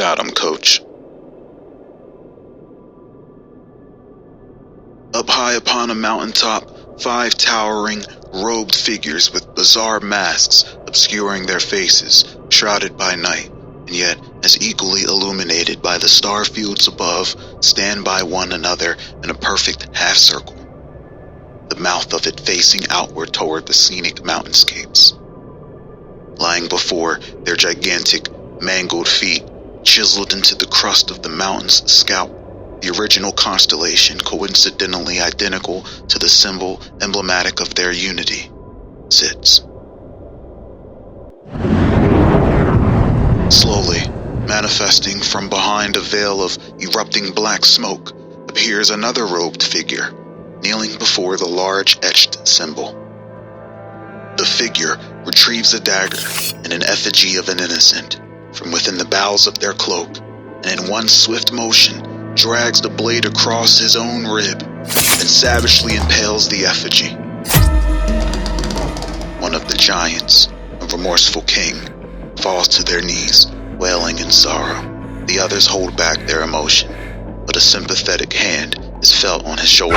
Got him, coach. Up high upon a mountaintop, 5 towering, robed figures with bizarre masks obscuring their faces, shrouded by night, and yet as equally illuminated by the star fields above, stand by one another in a perfect half circle, the mouth of it facing outward toward the scenic mountainscapes. Lying before their gigantic, mangled feet, chiseled into the crust of the mountain's scalp, the original constellation coincidentally identical to the symbol emblematic of their unity, sits. Slowly, manifesting from behind a veil of erupting black smoke, appears another robed figure, kneeling before the large etched symbol. The figure retrieves a dagger and an effigy of an innocent from within the bowels of their cloak, and in one swift motion drags the blade across his own rib and savagely impales the effigy. One of the giants, a remorseful king, falls to their knees, wailing in sorrow. The others hold back their emotion, but a sympathetic hand is felt on his shoulder.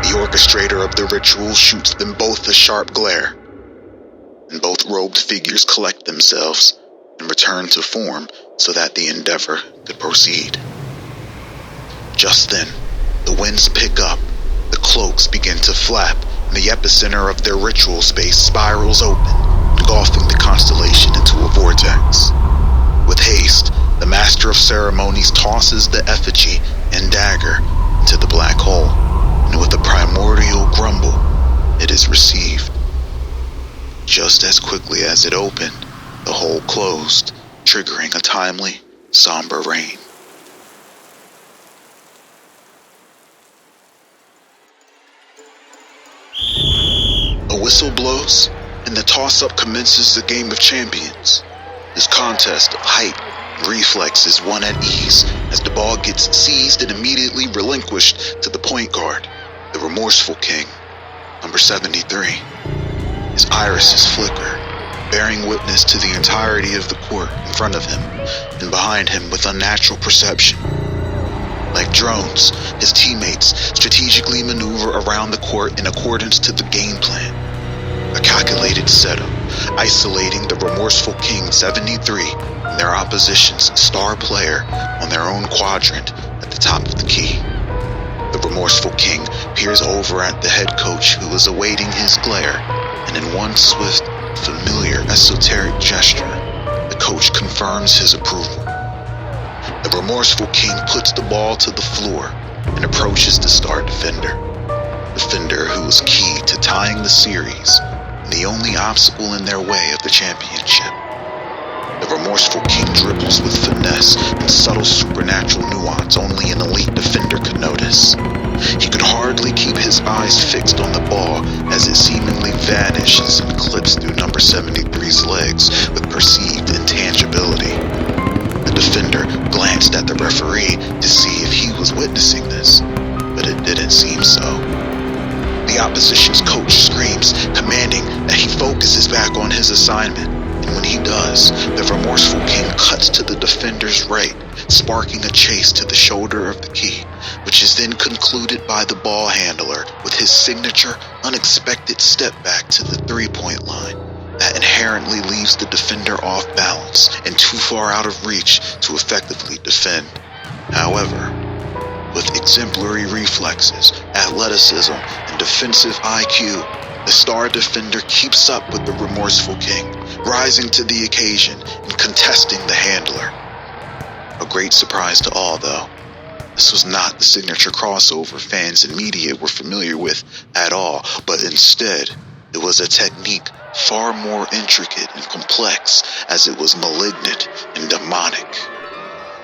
The orchestrator of the ritual shoots them both a sharp glare, and both robed figures collect themselves and return to form so that the endeavor could proceed. Just then, the winds pick up, the cloaks begin to flap, and the epicenter of their ritual space spirals open, engulfing the constellation into a vortex. With haste, the master of ceremonies tosses the effigy and dagger into the black hole, and with a primordial grumble, it is received. Just as quickly as it opened, the hole closed, triggering a timely, somber rain. A whistle blows, and the toss-up commences the game of champions. This contest of height and reflex is won at ease as the ball gets seized and immediately relinquished to the point guard, the remorseful king, number 73. His irises flicker, bearing witness to the entirety of the court in front of him and behind him with unnatural perception. Like drones, his teammates strategically maneuver around the court in accordance to the game plan. A calculated setup, isolating the remorseful King 73 and their opposition's star player on their own quadrant at the top of the key. The remorseful King peers over at the head coach who is awaiting his glare, and in one swift, familiar, esoteric gesture, the coach confirms his approval. The remorseful King puts the ball to the floor and approaches the star defender. Defender who is key to tying the series and the only obstacle in their way of the championship. The remorseful King dribbles with finesse and subtle supernatural nuance only an elite defender could notice. He could hardly keep his eyes fixed on the ball as it seemingly vanishes and clips through number 73's legs with perceived intangibility. The defender glanced at the referee to see if he was witnessing this, but it didn't seem so. The opposition's coach screams, commanding that he focuses back on his assignment, and when he does, the remorseful King cuts to the defender's right, sparking a chase to the shoulder of the key, which is then concluded by the ball handler with his signature, unexpected step back to the three-point line that inherently leaves the defender off balance and too far out of reach to effectively defend. However, with exemplary reflexes, athleticism, and defensive IQ, the star defender keeps up with the remorseful King, rising to the occasion and contesting the handler. A great surprise to all, though. This was not the signature crossover fans and media were familiar with at all, but instead, it was a technique far more intricate and complex as it was malignant and demonic.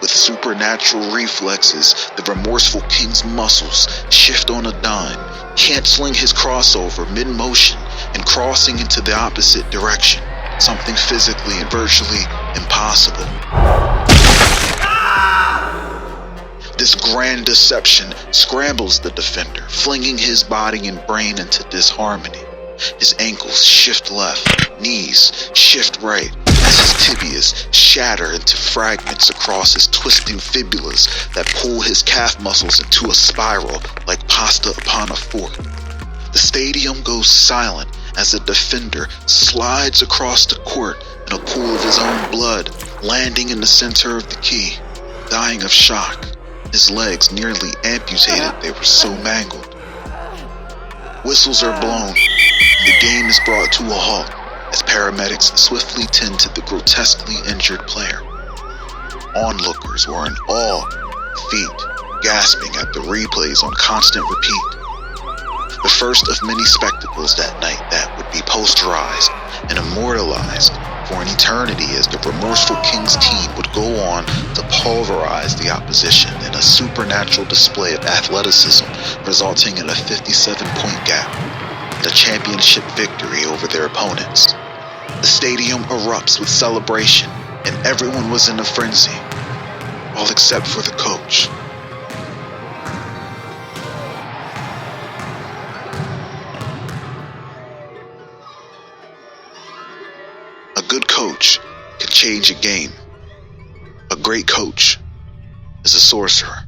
With supernatural reflexes, the remorseful King's muscles shift on a dime, canceling his crossover mid-motion and crossing into the opposite direction, something physically and virtually impossible. This grand deception scrambles the defender, flinging his body and brain into disharmony. His ankles shift left, knees shift right, as his tibias shatter into fragments across his twisting fibulas that pull his calf muscles into a spiral like pasta upon a fork. The stadium goes silent as the defender slides across the court in a pool of his own blood, landing in the center of the key, dying of shock, his legs nearly amputated, they were so mangled. Whistles are blown, and the game is brought to a halt as paramedics swiftly tend to the grotesquely injured player. Onlookers were in awe, feet gasping at the replays on constant repeat. The first of many spectacles that night that would be posterized and immortalized for an eternity as the remorseful Kings team would go on to pulverize the opposition in a supernatural display of athleticism, resulting in a 57-point gap and a championship victory over their opponents. The stadium erupts with celebration, and everyone was in a frenzy, all except for the coach. A good coach can change a game. A great coach is a sorcerer.